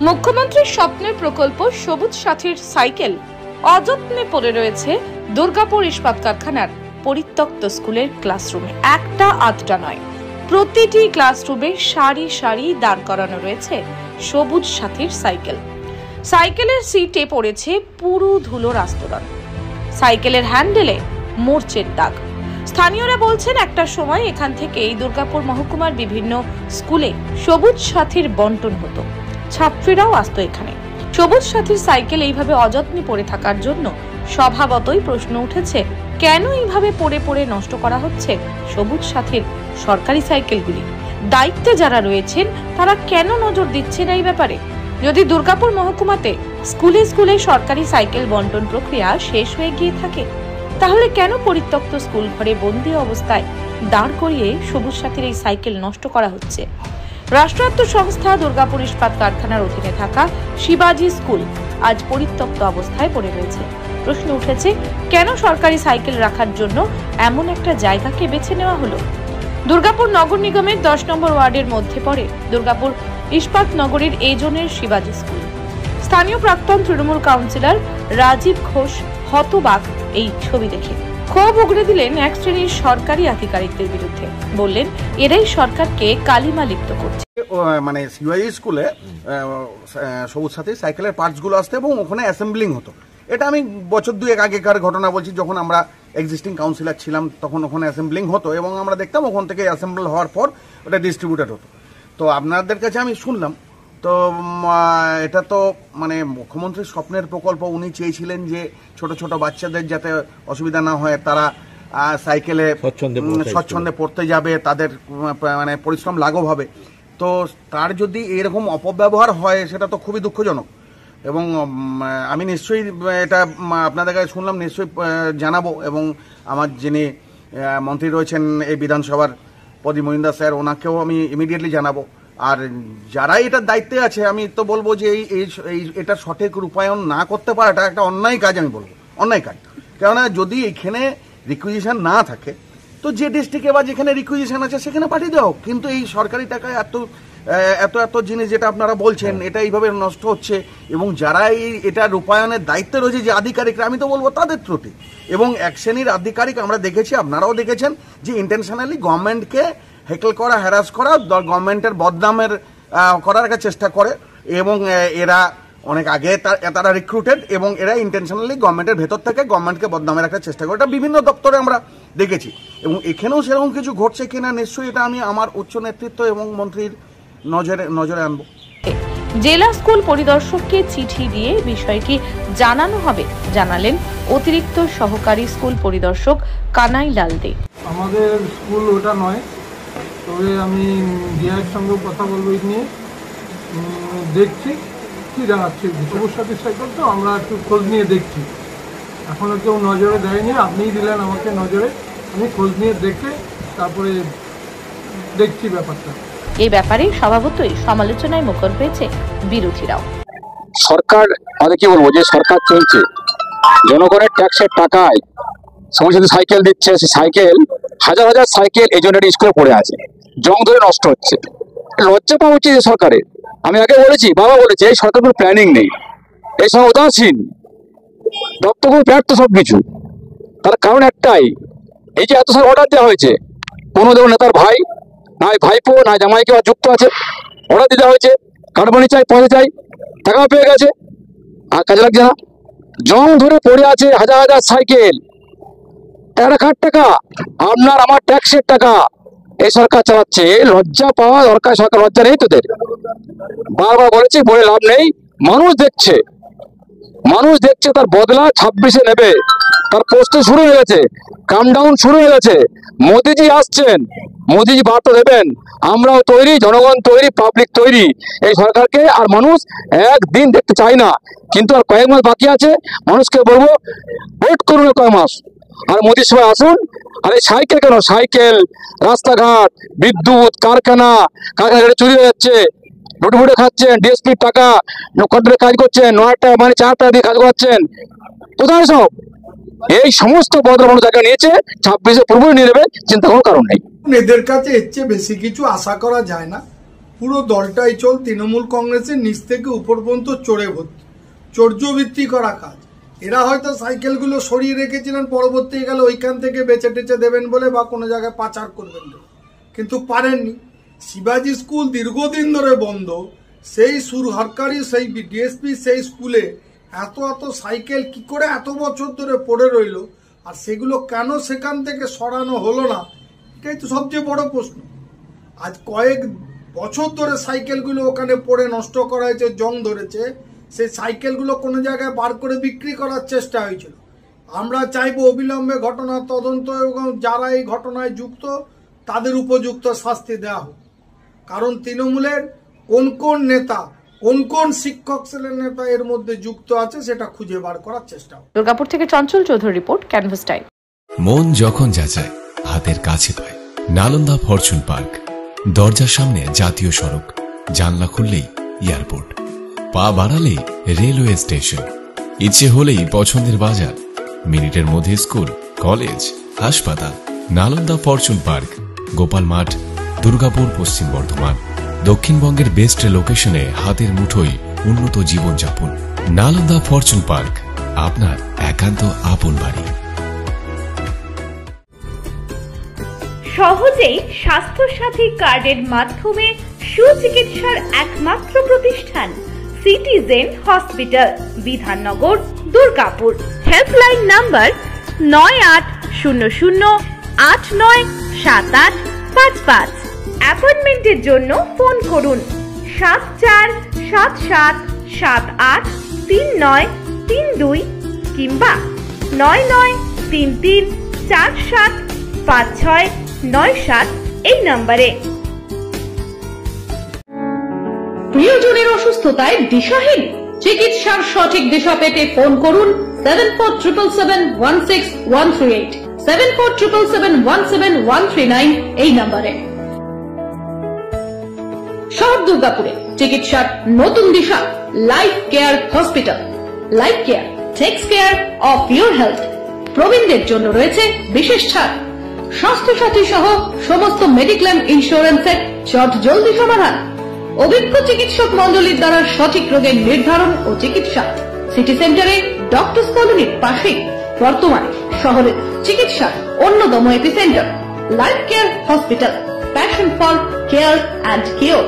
মুখ্যমন্ত্রীর স্বপ্নের প্রকল্প সবুজ সাথীর সাইকেল অযত্নে পড়ে রয়েছে দুর্গাপুর ইস্পাত কারখানার পরিত্যক্ত স্কুলের ক্লাসরুমে। একটা আধটা নয়, প্রতিটি ক্লাসরুমে সারি সারি দাঁড় করানো রয়েছে সবুজ সাথীর সাইকেল। সাইকেলের সিটে পড়েছে পুরো ধুলোর আস্তরণ, সাইকেলের হ্যান্ডেলে মোর্চের দাগ। স্থানীয়রা বলছেন, একটা সময় এখান থেকেই দুর্গাপুর মহকুমার বিভিন্ন স্কুলে সবুজ সাথীর বন্টন হতো, ছাত্রীরাও আসতো এখানে। সবুজ সাথীর সাইকেল এইভাবে অযত্নে পড়ে থাকার জন্য স্বভাবতই প্রশ্ন উঠেছে, কেন এইভাবে পড়ে পড়ে নষ্ট করা হচ্ছে সবুজ সাথীর সরকারি সাইকেলগুলি? দায়িত্বে যারা রয়েছেন তারা কেন নজর দিচ্ছেন এই ব্যাপারে? যদি দুর্গাপুর মহকুমাতে স্কুলে স্কুলে সরকারি সাইকেল বন্টন প্রক্রিয়া শেষ হয়ে গিয়ে থাকে, তাহলে কেন পরিত্যক্ত স্কুল ঘরে বন্দী অবস্থায় দাঁড় করিয়ে সবুজ সাথীর এই সাইকেল নষ্ট করা হচ্ছে? রাষ্ট্রায়ত্ত সংস্থা দুর্গাপুর ইস্পাত কারখানার অধীনে থাকা শিবাজি স্কুল আজ পরিত্যক্ত অবস্থায় পড়ে রয়েছে। প্রশ্ন উঠেছে, কেন সরকারি সাইকেল রাখার জন্য এমন একটা জায়গাকে বেছে নেওয়া হলো? দুর্গাপুর নগর নিগমের 10 নম্বর ওয়ার্ডের মধ্যে পড়ে দুর্গাপুর ইস্পাত নগরীর এজনের শিবাজি স্কুল। স্থানীয় প্রাক্তন তৃণমূল কাউন্সিলর রাজীব ঘোষ হতবাক এই ছবি দেখে ক্ষোভ উগড়ে দিলেন এক শ্রেণীর সরকারি আধিকারিকদের বিরুদ্ধে। বললেন, এরাই সরকারকে কালিমা লিপ্ত করছে। মানে শিবাজি স্কুলে সবুজ সাথী সাইকেলের পার্টসগুলো আসতো এবং ওখানে অ্যাসেম্বলিং হতো। এটা আমি বছর দুয়েক আগেকার ঘটনা বলছি, যখন আমরা এক্সিস্টিং কাউন্সিলর ছিলাম তখন ওখানে অ্যাসেম্বলিং হতো এবং আমরা দেখতাম ওখান থেকে অ্যাসেম্বল হওয়ার পর ওটা ডিস্ট্রিবিউটেড হতো। তো আপনাদের কাছে আমি শুনলাম, তো এটা তো মানে মুখ্যমন্ত্রীর স্বপ্নের প্রকল্প। উনি চেয়েছিলেন যে ছোট ছোট বাচ্চাদের যাতে অসুবিধা না হয়, তারা সাইকেলে স্বচ্ছন্দে পড়তে যাবে, তাদের মানে পরিশ্রম লাঘব হবে। তো তার যদি এরকম অপব্যবহার হয় সেটা তো খুবই দুঃখজনক। এবং আমি নিশ্চয়ই এটা আপনাদের কাছে শুনলাম, নিশ্চয়ই জানাবো। এবং আমার যিনি মন্ত্রী রয়েছেন এই বিধানসভার প্রদীপ মহিন্দর স্যার, ওনাকেও আমি ইমিডিয়েটলি জানাবো। আর যারা এটার দায়িত্বে আছে, আমি তো বলবো যে এটা সঠিক রূপায়ণ না করতে পারাটা একটা অন্যায় কাজ। আমি বলবো অন্যায় কাজ। কেননা যদি এখানে রিকুইজিশন না থাকে তো যে ডিস্ট্রিক্টে বা যেখানে রিকুইজিশন আছে সেখানে পাঠিয়ে দাও। কিন্তু এই সরকারি টাকায় এত এত এত জিনিস যেটা আপনারা বলছেন এটা এইভাবে নষ্ট হচ্ছে, এবং যারা এটা রূপায়ণের দায়িত্বে রয়েছে যে আধিকারিকরা, আমি তো বলবো তাদের ত্রুটি। এবং এক শ্রেণীর আধিকারিক আমরা দেখেছি, আপনারাও দেখেছেন, যে ইন্টেনশনালি গভর্নমেন্টকে হেকল করা, হ্যারাস করা, গভর্নমেন্টের বদনামের করার একটা চেষ্টা করে। এবং এরা অনেক আগে তারা রিক্রুটেড এবং এরা ইন্টেনশনালি গভর্নমেন্টের ভেতর থেকে গভর্নমেন্টকে বদনামের একটা চেষ্টা করে। এটা বিভিন্ন দপ্তরে আমরা দেখেছি এবং এখানেও সেরকম কিছু ঘটছে কিনা নিশ্চয়ই এটা আমি আমার উচ্চ নেতৃত্ব এবং মন্ত্রীর নজরে আনবো। জেলা স্কুল পরিদর্শককে চিঠি দিয়ে বিষয়টি জানানো হবে জানালেন অতিরিক্ত সহকারী স্কুল পরিদর্শক কানাই লাল দে। আমাদের স্কুল ওটা নয়, তবে আমি ডিআইয়ের সঙ্গে কথা বলবো এই নিয়ে। দেখছি কি জানাচ্ছি, সবুজ সাথী সাইকেল তো আমরা একটু খোঁজ নিয়ে দেখছি। এখনও কেউ নজরে দেয়নি, আপনিই দিলেন আমাকে নজরে। আমি খোঁজ নিয়ে দেখে তারপরে দেখছি ব্যাপারটা। এই ব্যাপারে স্বভাবতই সমালোচনায় মুখর হয়েছে বিরোধীরাও। সরকার আমাদের কি বলবো, যে সরকার চলছে জনগণের ট্যাক্সের টাকায় সবুজ সাথী সাইকেল দিচ্ছে। সেই সাইকেল হাজার হাজার সাইকেল এজনের স্কুলে পড়ে আছে, জং ধরে নষ্ট হচ্ছে। লজ্জা পাওয়া উচিত সরকারের। আমি আগে বলেছি, বাবা বলেছে, এই সরকার কোনো প্ল্যানিং নেই, এই সময় উদাসীন, দপ্তরগুলো ব্যর্থ সবকিছু। তার কারণ একটাই, এই যে এত সাল অর্ডার দেওয়া হয়েছে, কোনো দেব নেতার ভাই নাই ভাইপো না জামাই কেউ যুক্ত আছে, অর্ডার দিতে হয়েছে, কাটমানি চাই, পয়সা চাই, টাকাও পেয়ে গেছে, আর কাজে লাগছে না। জং ধরে পড়ে আছে হাজার হাজার সাইকেল। এটা কার টাকা? আপনার আমার ট্যাক্সের টাকা এই সরকার চালাচ্ছে। লজ্জা পাওয়া দরকার, সরকার লজ্জা নেই তোদের। বারবার বলেছি, বলে লাভ নেই। মানুষ দেখছে, তার বদলা 26-এ নেবে। তার প্রস্তুতি শুরু হয়ে গেছে, কামডাউন শুরু হয়ে গেছে। মোদিজি আসছেন, মোদিজি বার্তা দেবেন, আমরাও তৈরি, জনগণ তৈরি, পাবলিক তৈরি এই সরকারকে। আর মানুষ একদিন দেখতে চায় না, কিন্তু আর কয়েক মাস বাকি আছে। মানুষকে বলবো, ওয়েট করুন কয়েক মাস, আর মোদির সবাই আসুন। আর এই সাইকেল কেন? সাইকেল, রাস্তাঘাট, বিদ্যুৎ, কারখানা চুরি হয়ে যাচ্ছে, লুটফুটে খাচ্ছেন, ডিএসপির টাকা কন্ট্রোলে কাজ করছেন, 9 টাকা মানে 4 টাকা দিয়ে কাজ করছেন। কোথায় সব? এই সমস্ত বদল জায়গা নিয়েছে, 26-এ পূর্ব নিয়ে নেবে, চিন্তা করার কারণ নেই। এদের কাছে এর চেয়ে বেশি কিছু আশা করা যায় না। পুরো দলটাই চল তৃণমূল কংগ্রেসের নিচ থেকে উপর পর্যন্ত চড়ে ভর্তি, চর্যবৃত্তি করা কাজ। এরা হয়তো সাইকেলগুলো সরিয়ে রেখেছিলেন, পরবর্তীকালে ওইখান থেকে বেচে টেচে দেবেন বলে বা কোনো জায়গায় পাচার করবেন বলে, কিন্তু পারেননি। শিবাজি স্কুল দীর্ঘদিন ধরে বন্ধ, সেই সুরহারকারি সেই ডিএসপি সেই স্কুলে এত সাইকেল কি করে এত বছর ধরে পড়ে রইল, আর সেগুলো কেন সেখান থেকে সরানো হলো না, এটাই তো সবচেয়ে বড় প্রশ্ন। আজ কয়েক বছর ধরে সাইকেলগুলো ওখানে পড়ে নষ্ট করা হয়েছে, জং ধরেছে। সেই সাইকেলগুলো কোনো জায়গায় বার করে বিক্রি করার চেষ্টা হয়েছিল। আমরা চাইবো অবিলম্বে ঘটনার তদন্ত এবং যারা এই ঘটনায় যুক্ত তাদের উপযুক্ত শাস্তি দেওয়া হোক। কারণ তৃণমূলের কোন কোন নেতা, কোন কোন শিক্ষক সেলের নেতা এর মধ্যে যুক্ত আছে সেটা খুঁজে বার করার চেষ্টা হোক। দুর্গাপুর থেকে Chanchal Chowdhury report, canvas time. মন যখন যাচায় হাতের কাছে পায় নালন্দা ফরচুন পার্ক। দরজার সামনে জাতীয় সড়ক, জানলা খুললেই এয়ারপোর্ট, পা বাড়ালেই রেলওয়ে স্টেশন, ইচ্ছে হলেই পছন্দের বাজার, মিনিটের মধ্যে স্কুল, কলেজ, হাসপাতাল। নালন্দা ফরচুন পার্ক, গোপাল মাঠ, দুর্গাপুর, পশ্চিম বর্ধমান। দক্ষিণবঙ্গের বেস্ট লোকেশনে হাতের মুঠোয় উন্নত জীবনযাপন। নালন্দা ফরচুন পার্ক, আপনার একান্ত আপন বাড়ি। সহজেই স্বাস্থ্যসাথী কার্ডের মাধ্যমে সুচিকিৎসার একমাত্র প্রতিষ্ঠান citizen hospital, Bidhannagar, Durgapur. Helpline number 9800897855। অ্যাপয়েন্টমেন্টের জন্য ফোন করুন 7477783932 কিংবা 9933475697 এই নম্বরে। প্রিয়জনের অসুস্থতায় দিশাহীন, চিকিৎসার সঠিক দিশা পেতে ফোন করুন 7477716138, 7477717139 এই নম্বরে। শহর দুর্গাপুরে চিকিৎসার নতুন দিশা life care hospital. Life care takes care of your health. প্রবীণদের জন্য রয়েছে বিশেষ ছাড়। স্বাস্থ্যসাথী সহ সমস্ত মেডিক্লেম ইন্স্যুরেন্সের চট জলদি সমাধান। অভিজ্ঞ চিকিৎসক মন্ডলীর দ্বারা সঠিক রোগের নির্ধারণ ও চিকিৎসা। সিটি সেন্টারে ডক্টরস কলোনির পাশেই বর্তমানে শহরের চিকিৎসার অন্যতম epicentre life care hospital, passion for care and cure.